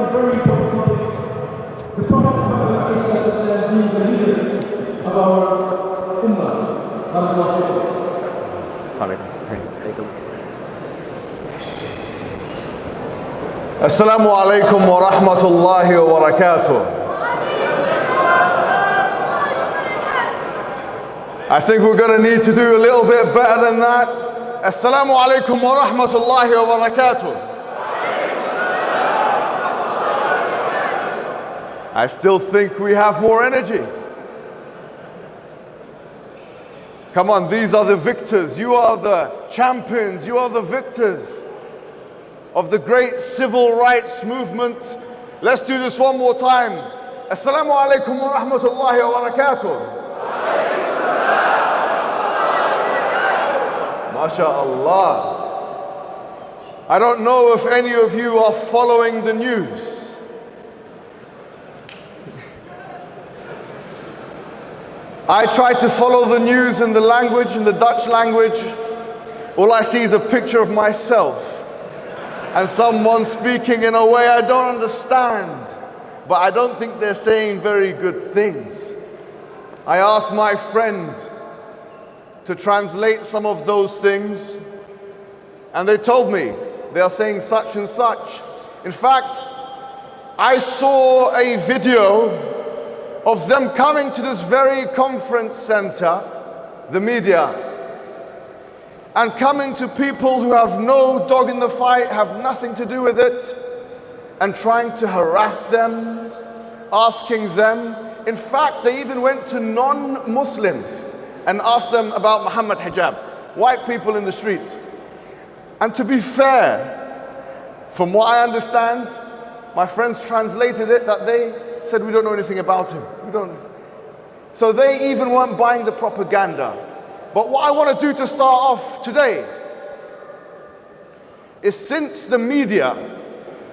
a very important topic. The Prophet Muhammad being the leader of our Ummah. Assalamu alaikum wa rahmatullahi wa barakatuh. I think we're going to need to do a little bit better than that. Assalamu alaikum wa rahmatullahi wa barakatuh. I still think we have more energy. Come on, these are the victors. You are the champions. You are the victors of the great civil rights movement. Let's do this one more time. Assalamu alaikum wa rahmatullahi wa barakatuh. MashaAllah. I don't know if any of you are following the news. I try to follow the news in the language, in the Dutch language. All I see is a picture of myself and someone speaking in a way I don't understand. But I don't think they're saying very good things. I asked my friend to translate some of those things, and they told me they are saying such and such. In fact, I saw a video of them coming to this very conference center, the media, and coming to people who have no dog in the fight, have nothing to do with it, and trying to harass them, asking them. In fact, they even went to non-Muslims and asked them about Muhammad hijab, white people in the streets. And to be fair, from what I understand, my friends translated it that they said we don't know anything about him. We don't. So they even weren't buying the propaganda. But what I want to do to start off today is, since the media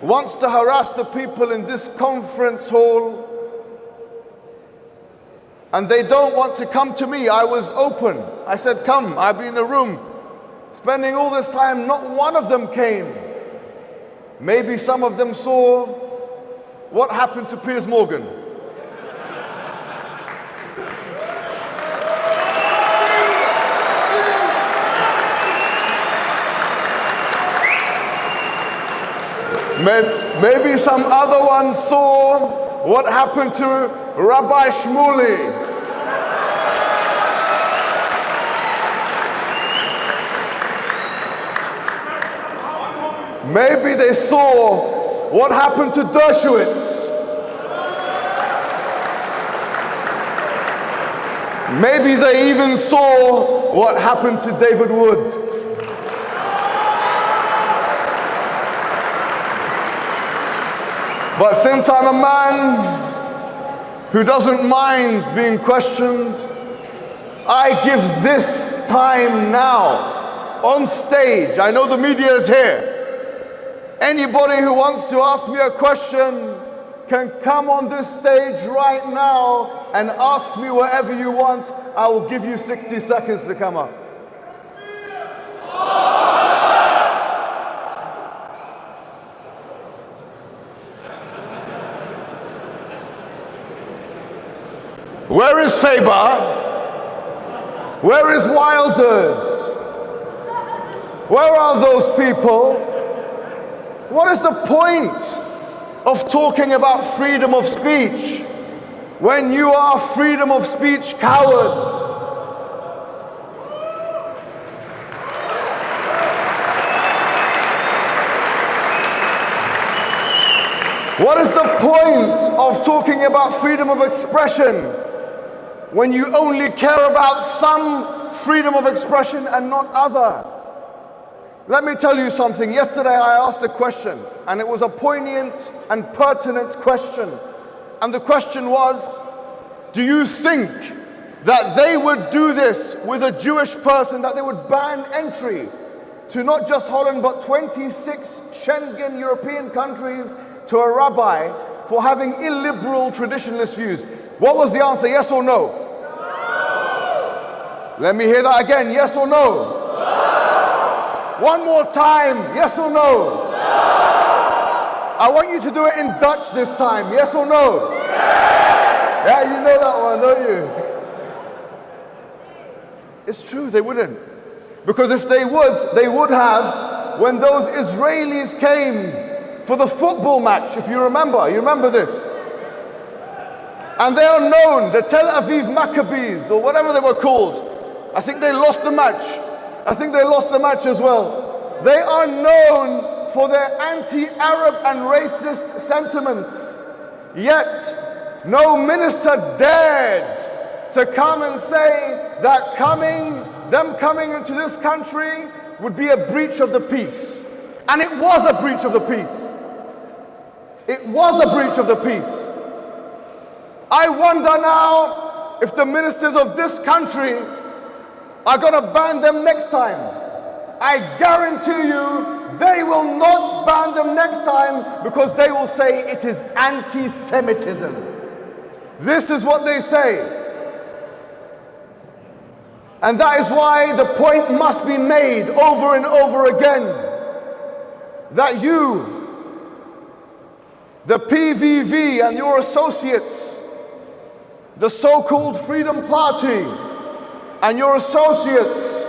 wants to harass the people in this conference hall, and they don't want to come to me, I was open. I said, come, I'll be in the room. Spending all this time, not one of them came. Maybe some of them saw what happened to Piers Morgan. Maybe some other ones saw what happened to Rabbi Shmuley. Maybe they saw what happened to Dershowitz. Maybe they even saw what happened to David Wood. But since I'm a man who doesn't mind being questioned, I give this time now on stage. I know the media is here. Anybody who wants to ask me a question can come on this stage right now and ask me whatever you want. I will give you 60 seconds to come up. Where is Faber? Where is Wilders? Where are those people? What is the point of talking about freedom of speech when you are freedom of speech cowards? What is the point of talking about freedom of expression when you only care about some freedom of expression and not other? Let me tell you something. Yesterday I asked a question, and it was a poignant and pertinent question. And the question was, do you think that they would do this with a Jewish person, that they would ban entry to not just Holland but 26 Schengen European countries to a rabbi for having illiberal traditionalist views? What was the answer, yes or no? No. Let me hear that again, yes or no? No. One more time, yes or no? No. I want you to do it in Dutch this time. Yes or no? Yeah, you know that one, don't you? It's true, they wouldn't. Because if they would have when those Israelis came for the football match, if you remember this. And they are known, the Tel Aviv Maccabees, or whatever they were called. I think they lost the match. I think they lost the match as well. They are known for their anti-Arab and racist sentiments. Yet, no minister dared to come and say that them coming into this country would be a breach of the peace. And it was a breach of the peace. It was a breach of the peace. I wonder now if the ministers of this country are going to ban them next time. I guarantee you they will not ban them next time, because they will say it is anti-Semitism. This is what they say. And that is why the point must be made over and over again that you, the PVV and your associates, the so-called Freedom Party and your associates,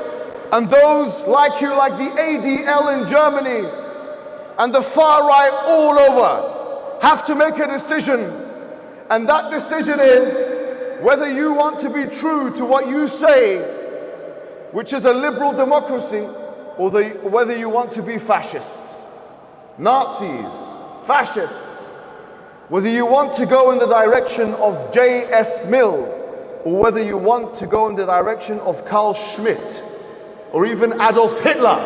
and those like you, like the ADL in Germany and the far right all over, have to make a decision. And that decision is whether you want to be true to what you say, which is a liberal democracy, or whether you want to be fascists, Nazis, fascists. Whether you want to go in the direction of J.S. Mill, or whether you want to go in the direction of Carl Schmitt, or even Adolf Hitler.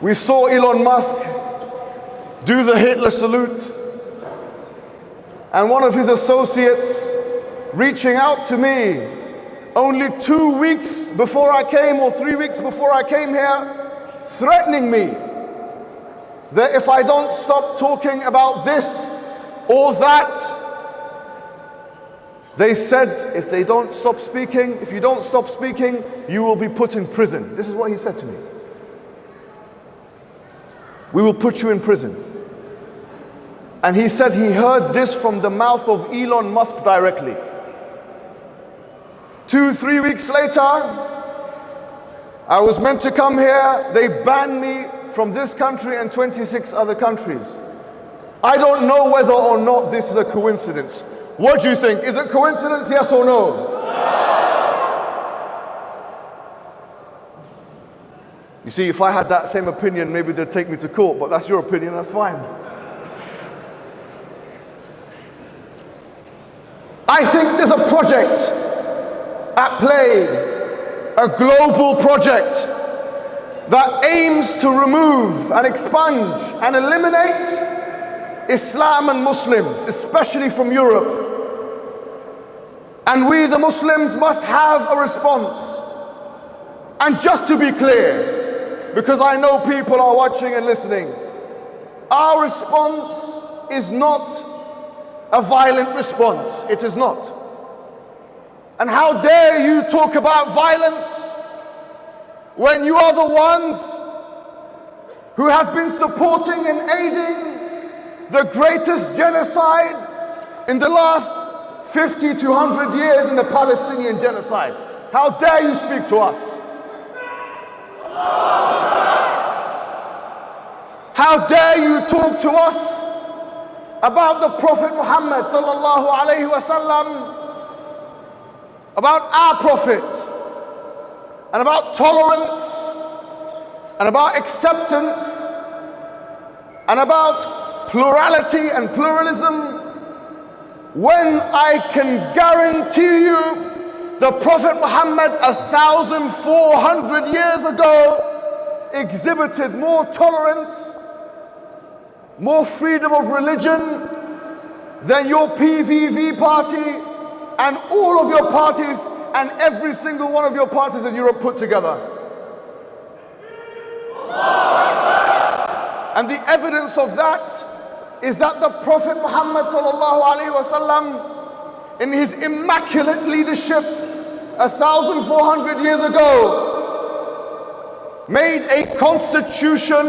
We saw Elon Musk do the Hitler salute, and one of his associates reaching out to me only 2 weeks before I came, or 3 weeks before I came here, threatening me that if I don't stop talking about this or that, they said if you don't stop speaking, you will be put in prison. This is what he said to me. We will put you in prison. And he said he heard this from the mouth of Elon Musk directly. 2-3 weeks later, I was meant to come here. They banned me from this country and 26 other countries. I don't know whether or not this is a coincidence. What do you think? Is it coincidence, yes or no? You see, if I had that same opinion, maybe they'd take me to court, but that's your opinion, that's fine. I think there's a project at play, a global project that aims to remove and expunge and eliminate Islam and Muslims, especially from Europe. And we, the Muslims, must have a response. And just to be clear, because I know people are watching and listening, our response is not a violent response. It is not. And how dare you talk about violence when you are the ones who have been supporting and aiding the greatest genocide in the last 50 to 100 years, in the Palestinian genocide. How dare you speak to us? How dare you talk to us about the Prophet Muhammad sallallahu alaihi wasallam, about our Prophet, and about tolerance, and about acceptance, and about plurality and pluralism, when I can guarantee you the Prophet Muhammad 1,400 years ago exhibited more tolerance, more freedom of religion than your PVV party and all of your parties and every single one of your parties in Europe put together. And the evidence of that is that the Prophet Muhammad sallallahu alaihi wasallam, in his immaculate leadership 1,400 years ago, made a constitution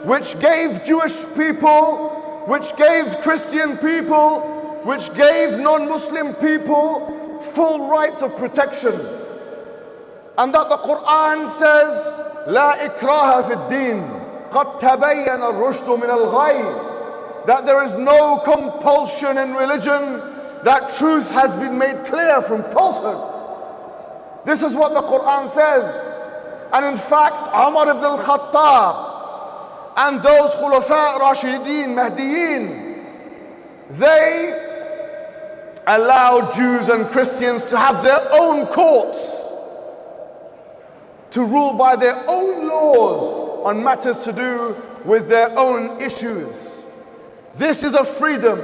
which gave Jewish people, which gave Christian people, which gave non-Muslim people full rights of protection. And that the Quran says, لا إكراه في الدين قد تبين الرشد من الغي, that there is no compulsion in religion, that truth has been made clear from falsehood. This is what the Quran says. And in fact, Umar ibn al-Khattab and those Khulafa Rashidin, Mahdiyin, they allowed Jews and Christians to have their own courts, to rule by their own laws on matters to do with their own issues. This is a freedom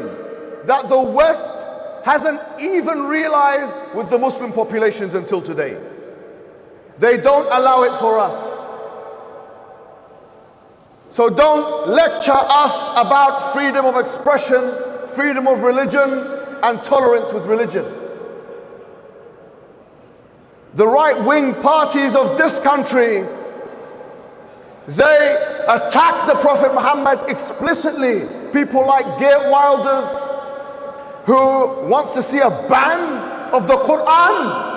that the West hasn't even realized with the Muslim populations until today. They don't allow it for us. So don't lecture us about freedom of expression, freedom of religion, and tolerance with religion. The right-wing parties of this country, they attack the Prophet Muhammad explicitly. People like Geert Wilders, who wants to see a ban of the Quran,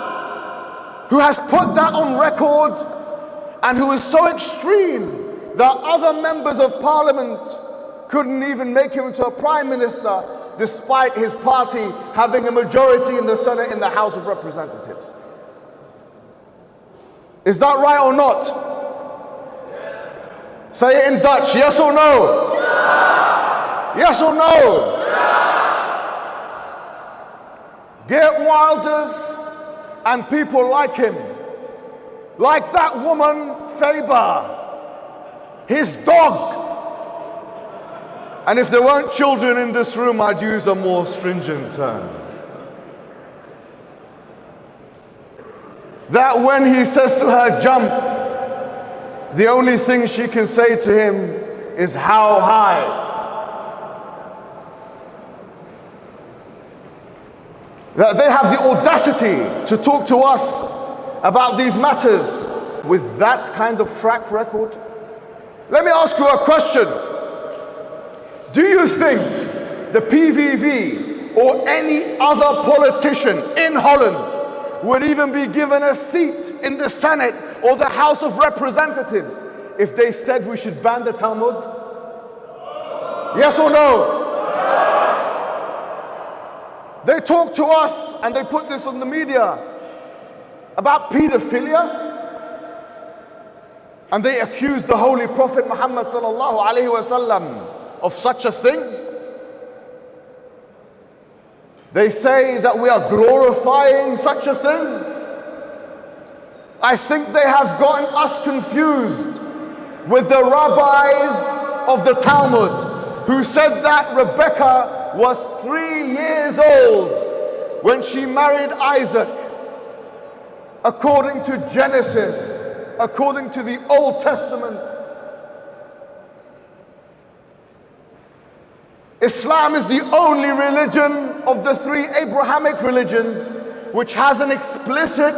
who has put that on record, and who is so extreme that other members of parliament couldn't even make him into a prime minister, despite his party having a majority in the Senate, in the House of Representatives. Is that right or not? Yes. Say it in Dutch, yes or no? Yeah. Yes or no? Yeah. Geert Wilders and people like him, like that woman Faber, his dog. And if there weren't children in this room, I'd use a more stringent term. That when he says to her, jump, the only thing she can say to him is, how high? That they have the audacity to talk to us about these matters with that kind of track record. Let me ask you a question. Do you think the PVV or any other politician in Holland would even be given a seat in the Senate or the House of Representatives if they said we should ban the Talmud? Yes or no? They talk to us, and they put this on the media, about pedophilia, and they accuse the Holy Prophet Muhammad sallallahu alaihi wasallam of such a thing. They say that we are glorifying such a thing. I think they have gotten us confused with the rabbis of the Talmud, who said that Rebecca was 3 years old when she married Isaac. According to Genesis, according to the Old Testament, Islam is the only religion of the three Abrahamic religions which has an explicit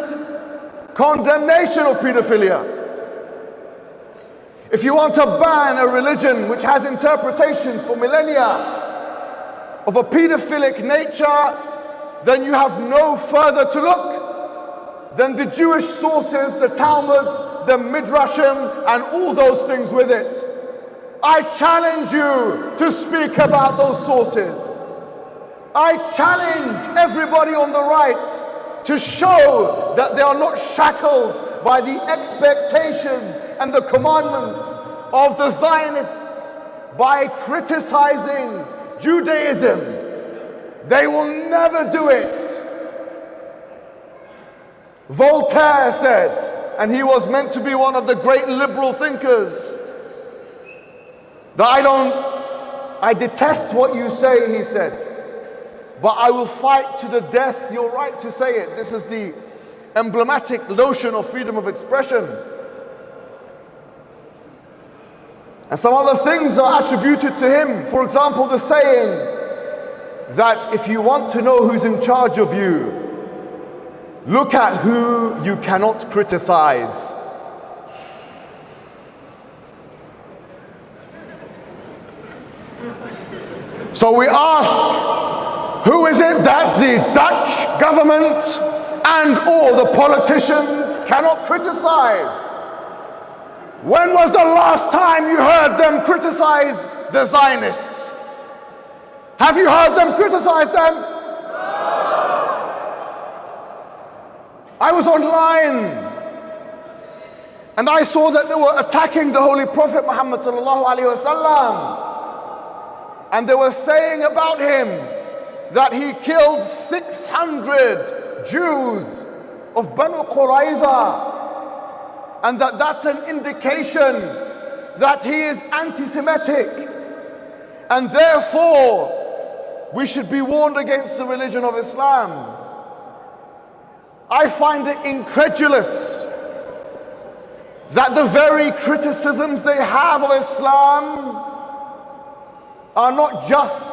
condemnation of pedophilia. If you want to ban a religion which has interpretations for millennia of a pedophilic nature, then you have no further to look than the Jewish sources, the Talmud, the Midrashim, and all those things with it. I challenge you to speak about those sources. I challenge everybody on the right to show that they are not shackled by the expectations and the commandments of the Zionists by criticizing Judaism. They will never do it. Voltaire said, and he was meant to be one of the great liberal thinkers, that I detest what you say, he said, but I will fight to the death your right to say it. This is the emblematic notion of freedom of expression. And some other things are attributed to him. For example, the saying that if you want to know who's in charge of you, look at who you cannot criticize. So we ask, who is it that the Dutch government and all the politicians cannot criticize? When was the last time you heard them criticize the Zionists? Have you heard them criticize them? I was online and I saw that they were attacking the Holy Prophet Muhammad sallallahu alaihi wasallam, and they were saying about him that he killed 600 Jews of Banu Qurayza, and that that's an indication that he is anti-Semitic, and therefore we should be warned against the religion of Islam. I find it incredulous that the very criticisms they have of Islam are not just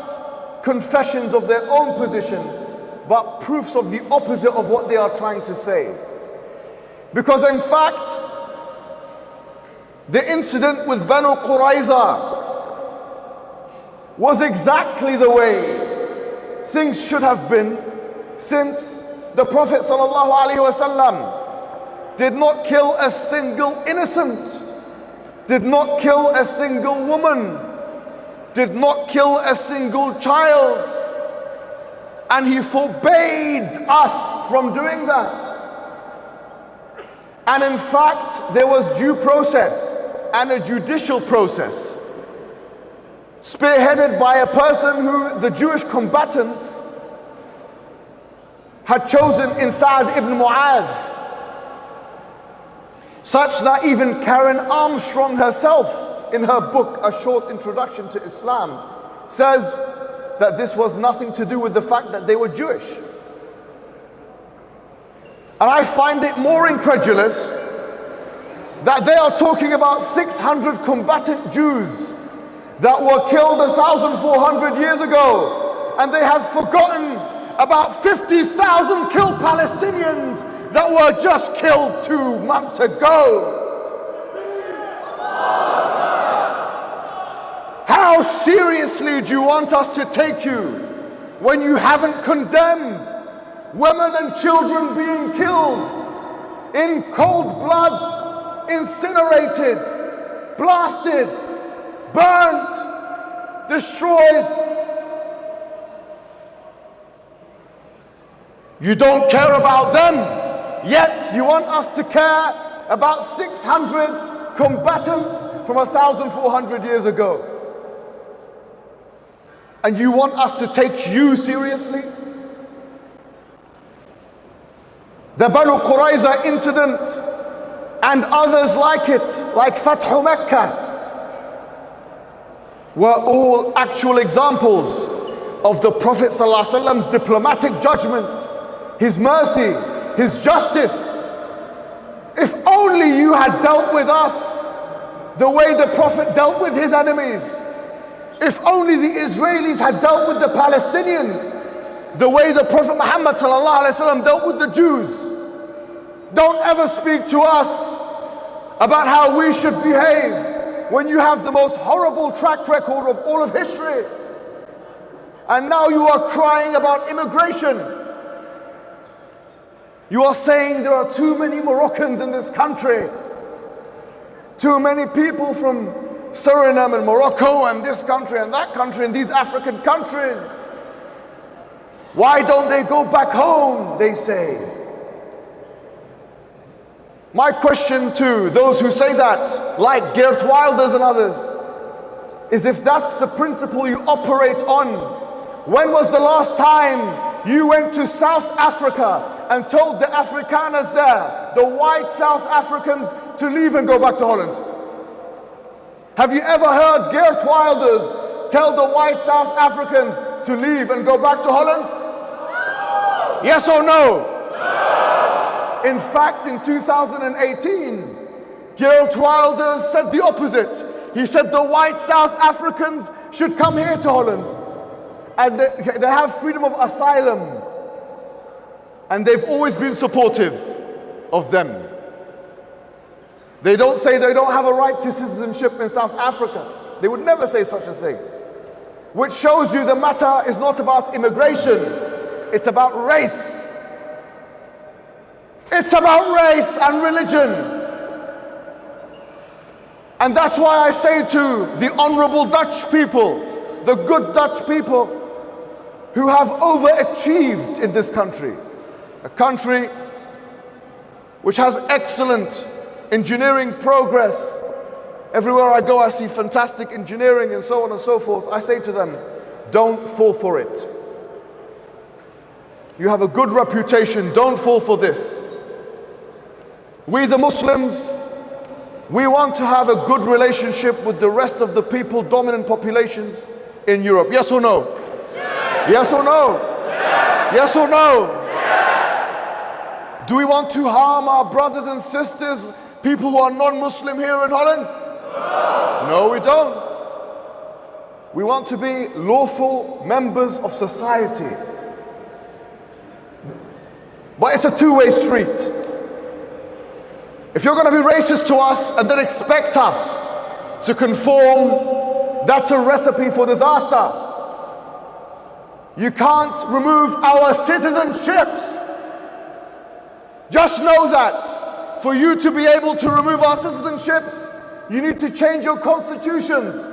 confessions of their own position, but proofs of the opposite of what they are trying to say. Because in fact, the incident with Banu Qurayza was exactly the way things should have been, since the Prophet ﷺ did not kill a single innocent, did not kill a single woman, did not kill a single child, and he forbade us from doing that. And in fact, there was due process and a judicial process spearheaded by a person who the Jewish combatants had chosen in Sa'd ibn Mu'adh, such that even Karen Armstrong herself, in her book A Short Introduction to Islam, says that this was nothing to do with the fact that they were Jewish. And I find it more incredulous that they are talking about 600 combatant Jews that were killed 1,400 years ago, and they have forgotten about 50,000 killed Palestinians that were just killed 2 months ago. How seriously do you want us to take you when you haven't condemned women and children being killed in cold blood, incinerated, blasted, burnt, destroyed? You don't care about them, yet you want us to care about 600 combatants from 1,400 years ago. And you want us to take you seriously? The Banu Qurayza incident and others like it, like Fathu Mecca, were all actual examples of the Prophet ﷺ's diplomatic judgments, his mercy, his justice. If only you had dealt with us the way the Prophet dealt with his enemies. If only the Israelis had dealt with the Palestinians the way the Prophet Muhammad ﷺ dealt with the Jews. Don't ever speak to us about how we should behave when you have the most horrible track record of all of history. And now you are crying about immigration. You are saying there are too many Moroccans in this country, too many people from Suriname and Morocco and this country and that country and these African countries. Why don't they go back home, they say. My question to those who say that, like Geert Wilders and others, is if that's the principle you operate on, when was the last time you went to South Africa and told the Afrikaners there, the white South Africans, to leave and go back to Holland? Have you ever heard Geert Wilders tell the white South Africans to leave and go back to Holland? No. Yes or no? No. In fact, in 2018, Geert Wilders said the opposite. He said the white South Africans should come here to Holland. And they have freedom of asylum. And they've always been supportive of them. They don't say they don't have a right to citizenship in South Africa. They would never say such a thing. which shows you the matter is not about immigration, it's about race. It's about race and religion. And that's why I say to the honorable Dutch people, the good Dutch people who have overachieved in this country, a country which has excellent engineering progress. Everywhere I go, I see fantastic engineering and so on and so forth. I say to them, don't fall for it. You have a good reputation, don't fall for this. We the Muslims, we want to have a good relationship with the rest of the people, dominant populations in Europe. Yes or no? Yes, yes or no? Yes, yes or no? Yes. Do we want to harm our brothers and sisters, people who are non-Muslim here in Holland? No. No, we don't. We want to be lawful members of society. But it's a two-way street. If you're going to be racist to us and then expect us to conform, that's a recipe for disaster. You can't remove our citizenships. Just know that for you to be able to remove our citizenships, you need to change your constitutions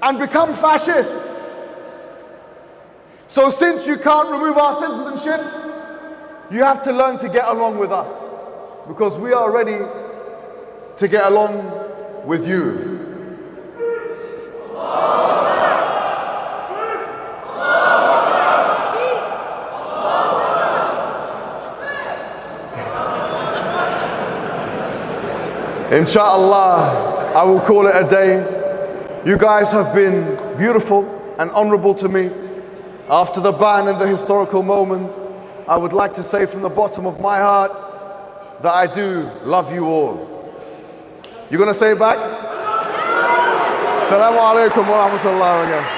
and become fascist. So since you can't remove our citizenships, you have to learn to get along with us, because we are ready to get along with you. Inshallah, I will call it a day. You guys have been beautiful and honorable to me. After the ban and the historical moment, I would like to say from the bottom of my heart that I do love you all. You gonna say it back? Assalamu alaikum wa rahmatullahi wa barakatuh.